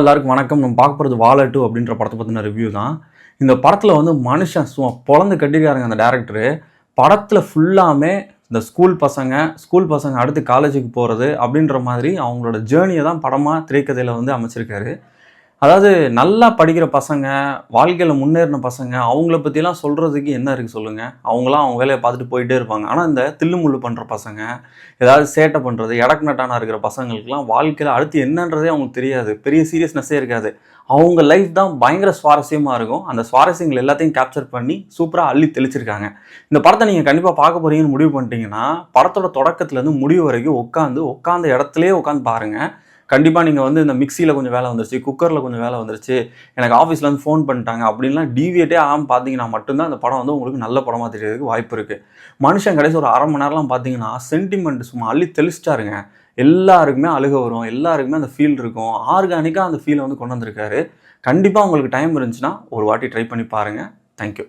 எல்லாருக்கும் வணக்கம். நம்ம பார்க்க போகிறது வாழ 2 அப்படின்ற படத்தை பற்றின ரிவ்யூ தான். இந்த படத்தில் வந்து மனுஷன் சும்மா பொழந்து கட்டிருக்காருங்க அந்த டேரக்டரு. படத்தில் ஃபுல்லாமே இந்த ஸ்கூல் பசங்க அடுத்து காலேஜுக்கு போகிறது அப்படின்ற மாதிரி அவங்களோட ஜேர்னியை தான் படமாக திரைக்கதையில் வந்து அமைச்சிருக்காரு. அதாவது நல்லா படிக்கிற பசங்க, வாழ்க்கையில் முன்னேறின பசங்க, அவங்கள பற்றிலாம் சொல்கிறதுக்கு என்ன இருக்குது சொல்லுங்கள். அவங்களாம் அவங்க வேலையை பார்த்துட்டு போயிட்டே இருப்பாங்க. ஆனால் இந்த தில்லுமுள்ளு பண்ணுற பசங்க, ஏதாவது சேட்டை பண்ணுறது, எடக்கு நட்டானா இருக்கிற பசங்களுக்குலாம் வாழ்க்கையில் அடுத்து என்னன்றதே அவங்களுக்கு தெரியாது. பெரிய சீரியஸ்னஸ்ஸே இருக்காது. அவங்க லைஃப் தான் பயங்கர சுவாரஸ்யமாக இருக்கும். அந்த சுவாரஸ்யங்கள் எல்லாத்தையும் கேப்சர் பண்ணி சூப்பராக அள்ளி தெளிச்சிருக்காங்க. இந்த படத்தை நீங்கள் கண்டிப்பாக பார்க்க போகிறீங்கன்னு முடிவு பண்ணிட்டீங்கன்னா, படத்தோட தொடக்கத்துலேருந்து முடிவு வரைக்கும் உட்காந்த இடத்துலையே உட்காந்து பாருங்கள். கண்டிப்பாக நீங்கள் வந்து இந்த மிக்சியில் கொஞ்சம் வேலை வந்துருச்சு, குக்கரில் கொஞ்சம் வேலை வந்துருச்சு, எனக்கு ஆஃபீஸ்லேருந்து ஃபோன் பண்ணிட்டாங்க அப்படின்லாம் டீவியேட்டே ஆகாமல் பார்த்தீங்கன்னா மட்டும்தான் அந்த படம் வந்து உங்களுக்கு நல்ல படமாக தெரியறதுக்கு வாய்ப்பு இருக்குது. மனுஷன் கடைசி ஒரு அரை மணி நேரம்லாம் பார்த்தீங்கன்னா சென்டிமெண்ட் சும்மா அள்ளி தெளிச்சிட்டாருங்க. எல்லாருக்குமே அழுக வரும், எல்லாருக்குமே அந்த ஃபீல் இருக்கும். ஆர்கானிக்காக அந்த ஃபீலை வந்து கொண்டு வந்திருக்காரு. கண்டிப்பாக உங்களுக்கு டைம் இருந்துச்சுன்னா ஒரு வாட்டி ட்ரை பண்ணி பாருங்கள். தேங்க்யூ.